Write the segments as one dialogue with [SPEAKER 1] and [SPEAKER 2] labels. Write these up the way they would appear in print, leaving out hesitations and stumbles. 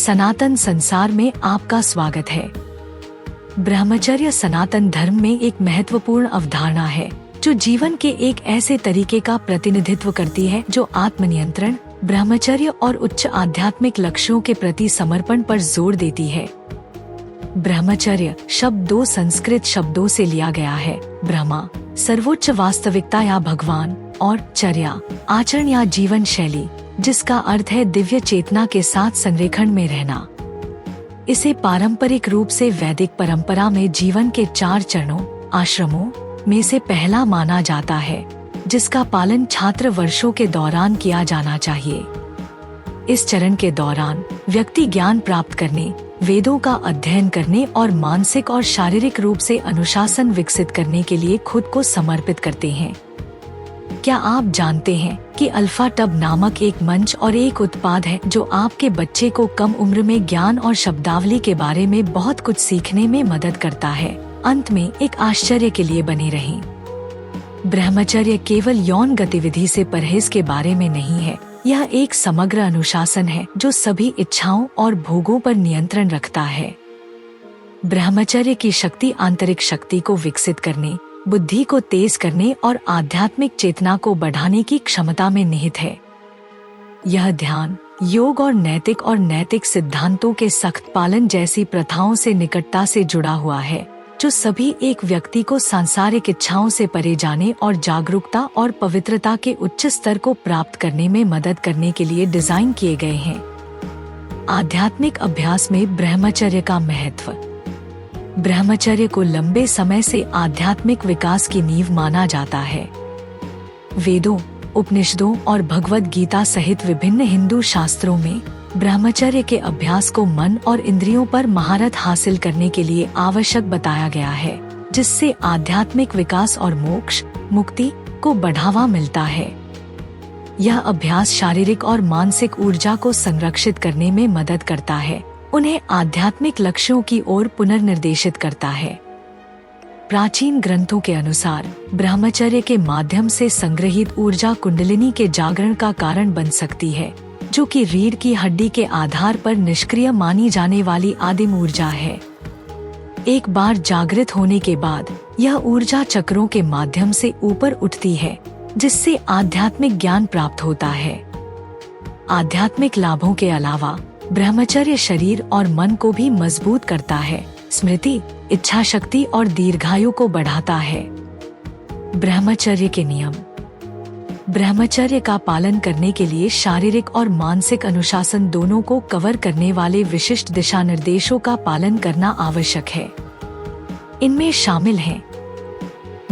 [SPEAKER 1] सनातन संसार में आपका स्वागत है। ब्रह्मचर्य सनातन धर्म में एक महत्वपूर्ण अवधारणा है जो जीवन के एक ऐसे तरीके का प्रतिनिधित्व करती है जो आत्मनियंत्रण, ब्रह्मचर्य और उच्च आध्यात्मिक लक्ष्यों के प्रति समर्पण पर जोर देती है। ब्रह्मचर्य शब्द दो संस्कृत शब्दों से लिया गया है, ब्रह्मा सर्वोच्च वास्तविकता या भगवान, और चर्या आचरण या जीवन शैली, जिसका अर्थ है दिव्य चेतना के साथ संरेखण में रहना। इसे पारंपरिक रूप से वैदिक परंपरा में जीवन के 4 चरणों, आश्रमों में से पहला माना जाता है, जिसका पालन छात्र वर्षों के दौरान किया जाना चाहिए। इस चरण के दौरान व्यक्ति ज्ञान प्राप्त करने, वेदों का अध्ययन करने और मानसिक और शारीरिक रूप से अनुशासन विकसित करने के लिए खुद को समर्पित करते हैं। क्या आप जानते हैं कि अल्फा टब नामक एक मंच और एक उत्पाद है जो आपके बच्चे को कम उम्र में ज्ञान और शब्दावली के बारे में बहुत कुछ सीखने में मदद करता है। अंत में एक आश्चर्य के लिए बने रहें। ब्रह्मचर्य केवल यौन गतिविधि से परहेज के बारे में नहीं है, यह एक समग्र अनुशासन है जो सभी इच्छाओं और भोगों पर नियंत्रण रखता है। ब्रह्मचर्य की शक्ति आंतरिक शक्ति को विकसित करने, बुद्धि को तेज करने और आध्यात्मिक चेतना को बढ़ाने की क्षमता में निहित है। यह ध्यान, योग और नैतिक सिद्धांतों के सख्त पालन जैसी प्रथाओं से निकटता से जुड़ा हुआ है, जो सभी एक व्यक्ति को सांसारिक इच्छाओं से परे जाने और जागरूकता और पवित्रता के उच्च स्तर को प्राप्त करने में मदद करने के लिए डिजाइन किए गए हैं। आध्यात्मिक अभ्यास में ब्रह्मचर्य का महत्व। ब्रह्मचर्य को लंबे समय से आध्यात्मिक विकास की नींव माना जाता है। वेदों, उपनिषदों और भगवद गीता सहित विभिन्न हिंदू शास्त्रों में ब्रह्मचर्य के अभ्यास को मन और इंद्रियों पर महारत हासिल करने के लिए आवश्यक बताया गया है, जिससे आध्यात्मिक विकास और मोक्ष, मुक्ति को बढ़ावा मिलता है। यह अभ्यास शारीरिक और मानसिक ऊर्जा को संरक्षित करने में मदद करता है, उन्हें आध्यात्मिक लक्ष्यों की ओर पुनर्निर्देशित करता है। प्राचीन ग्रंथों के अनुसार ब्रह्मचर्य के माध्यम से संग्रहित ऊर्जा कुंडलिनी के जागरण का कारण बन सकती है, जो कि रीढ़ की हड्डी के आधार पर निष्क्रिय मानी जाने वाली आदिम ऊर्जा है। एक बार जागृत होने के बाद यह ऊर्जा चक्रों के माध्यम से ऊपर उठती है, जिससे आध्यात्मिक ज्ञान प्राप्त होता है। आध्यात्मिक लाभों के अलावा ब्रह्मचर्य शरीर और मन को भी मजबूत करता है, स्मृति, इच्छा शक्ति और दीर्घायु को बढ़ाता है। ब्रह्मचर्य के नियम। ब्रह्मचर्य का पालन करने के लिए शारीरिक और मानसिक अनुशासन दोनों को कवर करने वाले विशिष्ट दिशा निर्देशों का पालन करना आवश्यक है। इनमें शामिल हैं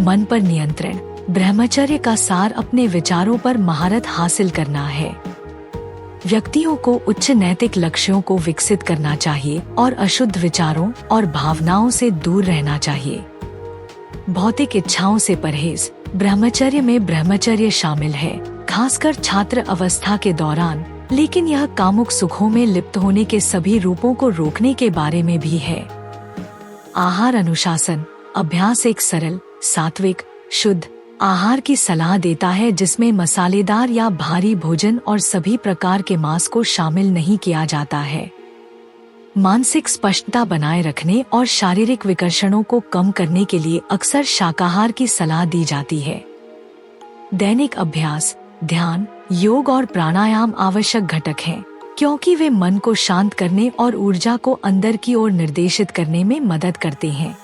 [SPEAKER 1] मन पर नियंत्रण। ब्रह्मचर्य का सार अपने विचारों पर महारत हासिल करना है। व्यक्तियों को उच्च नैतिक लक्ष्यों को विकसित करना चाहिए और अशुद्ध विचारों और भावनाओं से दूर रहना चाहिए। भौतिक इच्छाओं से परहेज। ब्रह्मचर्य में ब्रह्मचर्य शामिल है, खासकर छात्र अवस्था के दौरान, लेकिन यह कामुक सुखों में लिप्त होने के सभी रूपों को रोकने के बारे में भी है। आहार अनुशासन अभ्यास एक सरल, सात्विक, शुद्ध आहार की सलाह देता है, जिसमें मसालेदार या भारी भोजन और सभी प्रकार के मांस को शामिल नहीं किया जाता है। मानसिक स्पष्टता बनाए रखने और शारीरिक विकर्षणों को कम करने के लिए अक्सर शाकाहार की सलाह दी जाती है। दैनिक अभ्यास, ध्यान, योग और प्राणायाम आवश्यक घटक हैं, क्योंकि वे मन को शांत करने और ऊर्जा को अंदर की ओर निर्देशित करने में मदद करते हैं।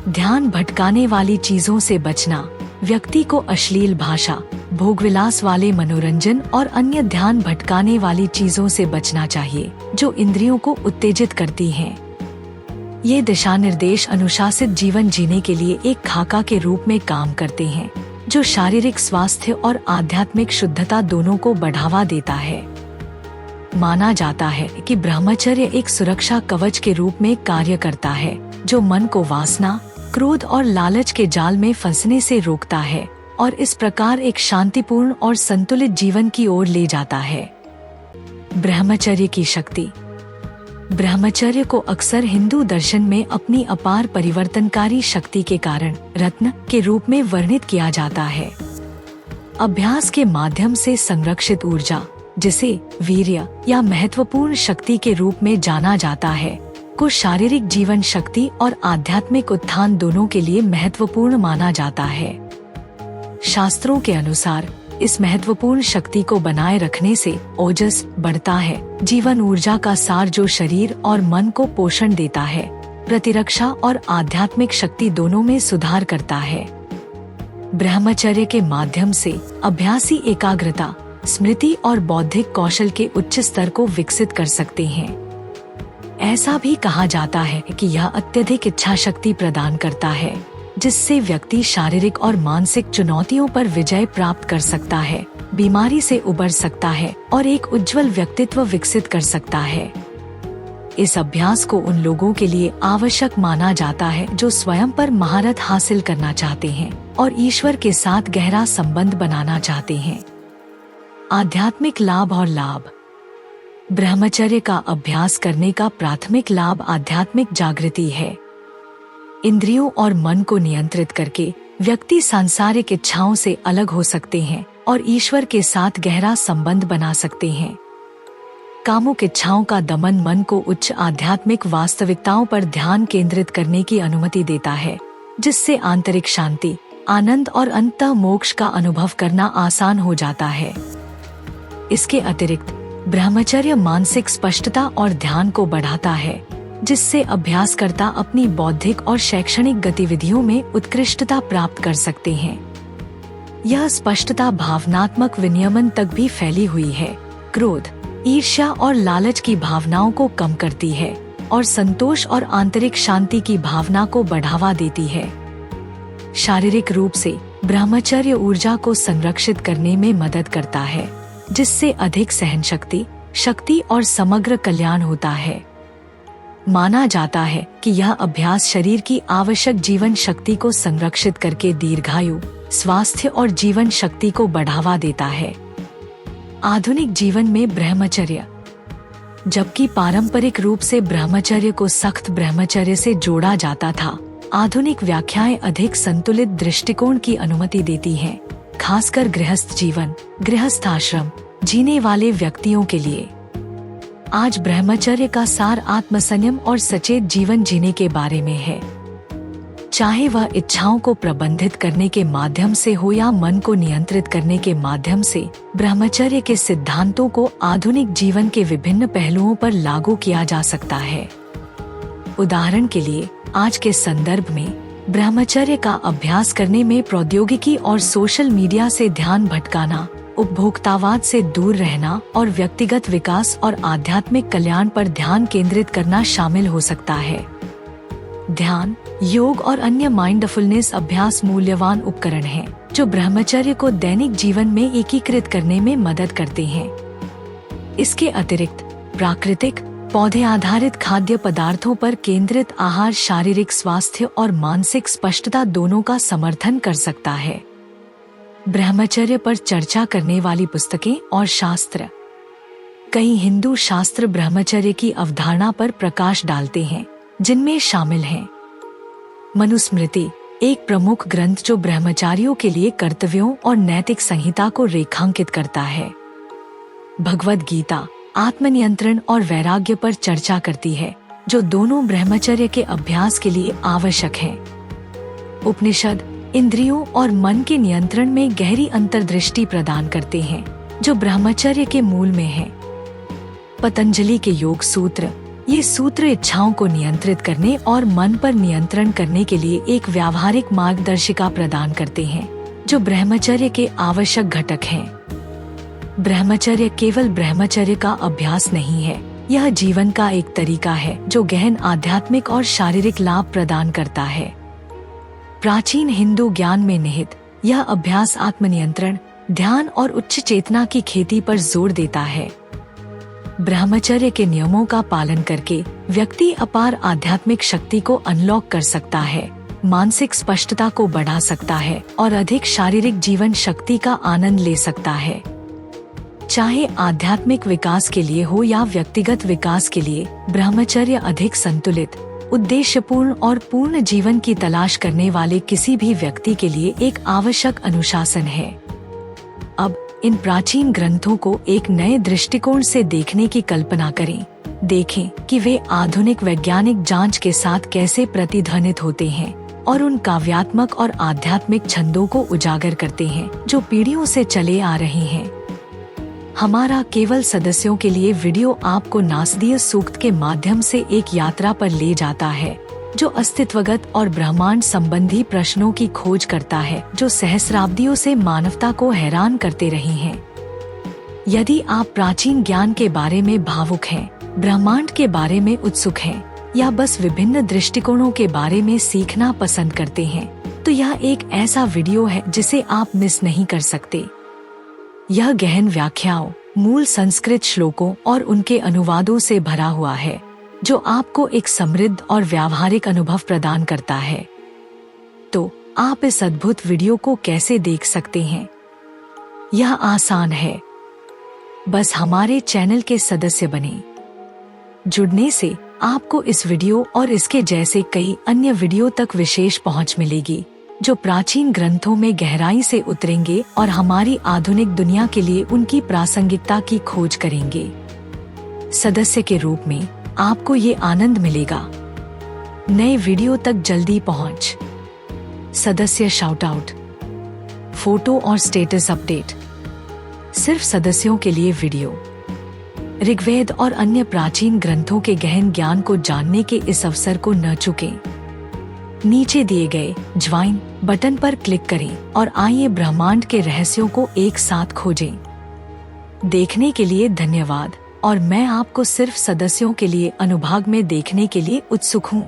[SPEAKER 1] ध्यान भटकाने वाली चीजों से बचना। व्यक्ति को अश्लील भाषा, भोगविलास वाले मनोरंजन और अन्य ध्यान भटकाने वाली चीजों से बचना चाहिए, जो इंद्रियों को उत्तेजित करती हैं। ये दिशा निर्देश अनुशासित जीवन जीने के लिए एक खाका के रूप में काम करते हैं, जो शारीरिक स्वास्थ्य और आध्यात्मिक शुद्धता दोनों को बढ़ावा देता है। माना जाता है कि ब्रह्मचर्य एक सुरक्षा कवच के रूप में कार्य करता है, जो मन को वासना, क्रोध और लालच के जाल में फंसने से रोकता है और इस प्रकार एक शांतिपूर्ण और संतुलित जीवन की ओर ले जाता है। ब्रह्मचर्य की शक्ति। ब्रह्मचर्य को अक्सर हिंदू दर्शन में अपनी अपार परिवर्तनकारी शक्ति के कारण रत्न के रूप में वर्णित किया जाता है। अभ्यास के माध्यम से संरक्षित ऊर्जा, जिसे वीर्य या महत्वपूर्ण शक्ति के रूप में जाना जाता है, को शारीरिक जीवन शक्ति और आध्यात्मिक उत्थान दोनों के लिए महत्वपूर्ण माना जाता है। शास्त्रों के अनुसार इस महत्वपूर्ण शक्ति को बनाए रखने से ओजस बढ़ता है, जीवन ऊर्जा का सार जो शरीर और मन को पोषण देता है, प्रतिरक्षा और आध्यात्मिक शक्ति दोनों में सुधार करता है। ब्रह्मचर्य के माध्यम से अभ्यासी एकाग्रता, स्मृति और बौद्धिक कौशल के उच्च स्तर को विकसित कर सकते हैं। ऐसा भी कहा जाता है कि यह अत्यधिक इच्छा शक्ति प्रदान करता है, जिससे व्यक्ति शारीरिक और मानसिक चुनौतियों पर विजय प्राप्त कर सकता है, बीमारी से उबर सकता है और एक उज्जवल व्यक्तित्व विकसित कर सकता है। इस अभ्यास को उन लोगों के लिए आवश्यक माना जाता है जो स्वयं पर महारत हासिल करना चाहते हैं और ईश्वर के साथ गहरा संबंध बनाना चाहते हैं। आध्यात्मिक लाभ और लाभ। ब्रह्मचर्य का अभ्यास करने का प्राथमिक लाभ आध्यात्मिक जागृति है। इंद्रियों और मन को नियंत्रित करके व्यक्ति सांसारिक इच्छाओं से अलग हो सकते हैं और ईश्वर के साथ गहरा संबंध बना सकते हैं। कामुक इच्छाओं का दमन मन को उच्च आध्यात्मिक वास्तविकताओं पर ध्यान केंद्रित करने की अनुमति देता है, जिससे आंतरिक शांति, आनंद और अंततः मोक्ष का अनुभव करना आसान हो जाता है। इसके अतिरिक्त ब्रह्मचर्य मानसिक स्पष्टता और ध्यान को बढ़ाता है, जिससे अभ्यासकर्ता अपनी बौद्धिक और शैक्षणिक गतिविधियों में उत्कृष्टता प्राप्त कर सकते हैं। यह स्पष्टता भावनात्मक विनियमन तक भी फैली हुई है, क्रोध, ईर्ष्या और लालच की भावनाओं को कम करती है और संतोष और आंतरिक शांति की भावना को बढ़ावा देती है। शारीरिक रूप से ब्रह्मचर्य ऊर्जा को संरक्षित करने में मदद करता है, जिससे अधिक सहन शक्ति और समग्र कल्याण होता है। माना जाता है कि यह अभ्यास शरीर की आवश्यक जीवन शक्ति को संरक्षित करके दीर्घायु, स्वास्थ्य और जीवन शक्ति को बढ़ावा देता है। आधुनिक जीवन में ब्रह्मचर्य। जबकि पारंपरिक रूप से ब्रह्मचर्य को सख्त ब्रह्मचर्य से जोड़ा जाता था, आधुनिक व्याख्याएं अधिक संतुलित दृष्टिकोण की अनुमति देती हैं, खासकर गृहस्थ जीवन, गृहस्थ आश्रम जीने वाले व्यक्तियों के लिए। आज ब्रह्मचर्य का सार आत्मसंयम और सचेत जीवन जीने के बारे में है। चाहे वह इच्छाओं को प्रबंधित करने के माध्यम से हो या मन को नियंत्रित करने के माध्यम से, ब्रह्मचर्य के सिद्धांतों को आधुनिक जीवन के विभिन्न पहलुओं पर लागू किया जा सकता है। उदाहरण के लिए, आज के संदर्भ में ब्रह्मचर्य का अभ्यास करने में प्रौद्योगिकी और सोशल मीडिया से ध्यान भटकाना, उपभोक्तावाद से दूर रहना और व्यक्तिगत विकास और आध्यात्मिक कल्याण पर ध्यान केंद्रित करना शामिल हो सकता है। ध्यान, योग और अन्य माइंडफुलनेस अभ्यास मूल्यवान उपकरण हैं, जो ब्रह्मचर्य को दैनिक जीवन में एकीकृत करने में मदद करते हैं। इसके अतिरिक्त प्राकृतिक, पौधे आधारित खाद्य पदार्थों पर केंद्रित आहार शारीरिक स्वास्थ्य और मानसिक स्पष्टता दोनों का समर्थन कर सकता है। ब्रह्मचर्य पर चर्चा करने वाली पुस्तकें और शास्त्र। कई हिंदू शास्त्र ब्रह्मचर्य की अवधारणा पर प्रकाश डालते हैं, जिनमें शामिल हैं मनुस्मृति, एक प्रमुख ग्रंथ जो ब्रह्मचारियों के लिए कर्तव्यों और नैतिक संहिता को रेखांकित करता है। भगवद गीता आत्मनियंत्रण और वैराग्य पर चर्चा करती है, जो दोनों ब्रह्मचर्य के अभ्यास के लिए आवश्यक हैं। उपनिषद इंद्रियों और मन के नियंत्रण में गहरी अंतर्दृष्टि प्रदान करते हैं, जो ब्रह्मचर्य के मूल में है। पतंजलि के योग सूत्र, ये सूत्र इच्छाओं को नियंत्रित करने और मन पर नियंत्रण करने के लिए एक व्यावहारिक मार्गदर्शिका प्रदान करते हैं, जो ब्रह्मचर्य के आवश्यक घटक हैं। ब्रह्मचर्य केवल ब्रह्मचर्य का अभ्यास नहीं है, यह जीवन का एक तरीका है जो गहन आध्यात्मिक और शारीरिक लाभ प्रदान करता है। प्राचीन हिंदू ज्ञान में निहित यह अभ्यास आत्मनियंत्रण, ध्यान और उच्च चेतना की खेती पर जोर देता है। ब्रह्मचर्य के नियमों का पालन करके व्यक्ति अपार आध्यात्मिक शक्ति को अनलॉक कर सकता है, मानसिक स्पष्टता को बढ़ा सकता है और अधिक शारीरिक जीवन शक्ति का आनंद ले सकता है। चाहे आध्यात्मिक विकास के लिए हो या व्यक्तिगत विकास के लिए, ब्रह्मचर्य अधिक संतुलित, उद्देश्यपूर्ण और पूर्ण जीवन की तलाश करने वाले किसी भी व्यक्ति के लिए एक आवश्यक अनुशासन है। अब इन प्राचीन ग्रंथों को एक नए दृष्टिकोण से देखने की कल्पना करें। देखें कि वे आधुनिक वैज्ञानिक जांच के साथ कैसे प्रतिध्वनित होते हैं और उन काव्यात्मक और आध्यात्मिक छंदों को उजागर करते हैं जो पीढ़ियों से चले आ रहे हैं। हमारा केवल सदस्यों के लिए वीडियो आपको नासदीय सूक्त के माध्यम से एक यात्रा पर ले जाता है जो अस्तित्वगत और ब्रह्मांड संबंधी प्रश्नों की खोज करता है जो सहस्राब्दियों से मानवता को हैरान करते रहे हैं। यदि आप प्राचीन ज्ञान के बारे में भावुक हैं, ब्रह्मांड के बारे में उत्सुक हैं या बस विभिन्न दृष्टिकोणों के बारे में सीखना पसंद करते हैं, तो यह एक ऐसा वीडियो है जिसे आप मिस नहीं कर सकते। यह गहन व्याख्याओं, मूल संस्कृत श्लोकों और उनके अनुवादों से भरा हुआ है जो आपको एक समृद्ध और व्यावहारिक अनुभव प्रदान करता है। तो आप इस अद्भुत वीडियो को कैसे देख सकते हैं? यह आसान है, बस हमारे चैनल के सदस्य बने। जुड़ने से आपको इस वीडियो और इसके जैसे कई अन्य वीडियो तक विशेष पहुंच मिलेगी जो प्राचीन ग्रंथों में गहराई से उतरेंगे और हमारी आधुनिक दुनिया के लिए उनकी प्रासंगिकता की खोज करेंगे। सदस्य के रूप में आपको ये आनंद मिलेगा। नए वीडियो तक जल्दी पहुंच, सदस्य शाउट आउट, फोटो और स्टेटस अपडेट, सिर्फ सदस्यों के लिए वीडियो। ऋग्वेद और अन्य प्राचीन ग्रंथों के गहन ज्ञान को जानने के इस अवसर को न चूकें। नीचे दिए गए ज्वाइन बटन पर क्लिक करें और आइए ब्रह्मांड के रहस्यों को एक साथ खोजें। देखने के लिए धन्यवाद और मैं आपको सिर्फ सदस्यों के लिए अनुभाग में देखने के लिए उत्सुक हूँ।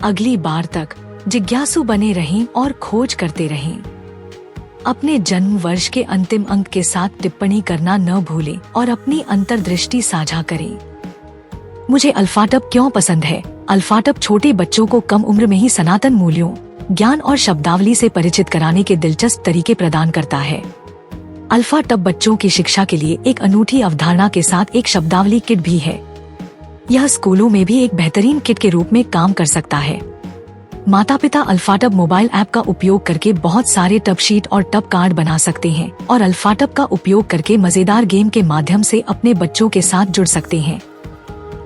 [SPEAKER 1] अगली बार तक जिज्ञासु बने रहें और खोज करते रहें। अपने जन्म वर्ष के अंतिम अंक के साथ टिप्पणी करना न भूलें और अपनी अंतर्दृष्टि साझा करें। मुझे अल्फाटब क्यों पसंद है? अल्फाटब छोटे बच्चों को कम उम्र में ही सनातन मूल्यों, ज्ञान और शब्दावली से परिचित कराने के दिलचस्प तरीके प्रदान करता है। अल्फाटब बच्चों की शिक्षा के लिए एक अनूठी अवधारणा के साथ एक शब्दावली किट भी है। यह स्कूलों में भी एक बेहतरीन किट के रूप में काम कर सकता है। माता पिता अल्फाटब मोबाइल ऐप का उपयोग करके बहुत सारे टब शीट और टब कार्ड बना सकते हैं और अल्फाटब का उपयोग करके मजेदार गेम के माध्यम से अपने बच्चों के साथ जुड़ सकते हैं।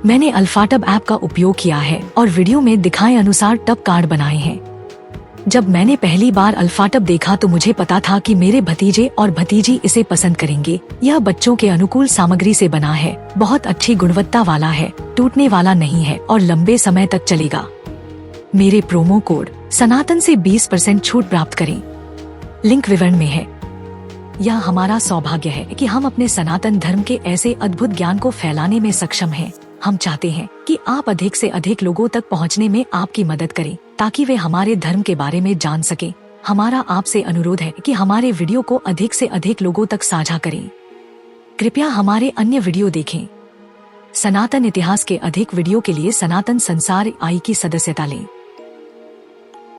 [SPEAKER 1] मैंने अल्फाटब ऐप का उपयोग किया है और वीडियो में दिखाए अनुसार टब कार्ड बनाए हैं। जब मैंने पहली बार अल्फाटब देखा तो मुझे पता था कि मेरे भतीजे और भतीजी इसे पसंद करेंगे। यह बच्चों के अनुकूल सामग्री से बना है, बहुत अच्छी गुणवत्ता वाला है, टूटने वाला नहीं है और लंबे समय तक चलेगा। मेरे प्रोमो कोड सनातन से 20% छूट प्राप्त करें, लिंक विवरण में है। यह हमारा सौभाग्य है कि हम अपने सनातन धर्म के ऐसे अद्भुत ज्ञान को फैलाने में सक्षम हैं। हम चाहते हैं कि आप अधिक से अधिक लोगों तक पहुंचने में आपकी मदद करें ताकि वे हमारे धर्म के बारे में जान सकें। हमारा आपसे अनुरोध है कि हमारे वीडियो को अधिक से अधिक लोगों तक साझा करें। कृपया हमारे अन्य वीडियो देखें। सनातन इतिहास के अधिक वीडियो के लिए सनातन संसार आई की सदस्यता लें।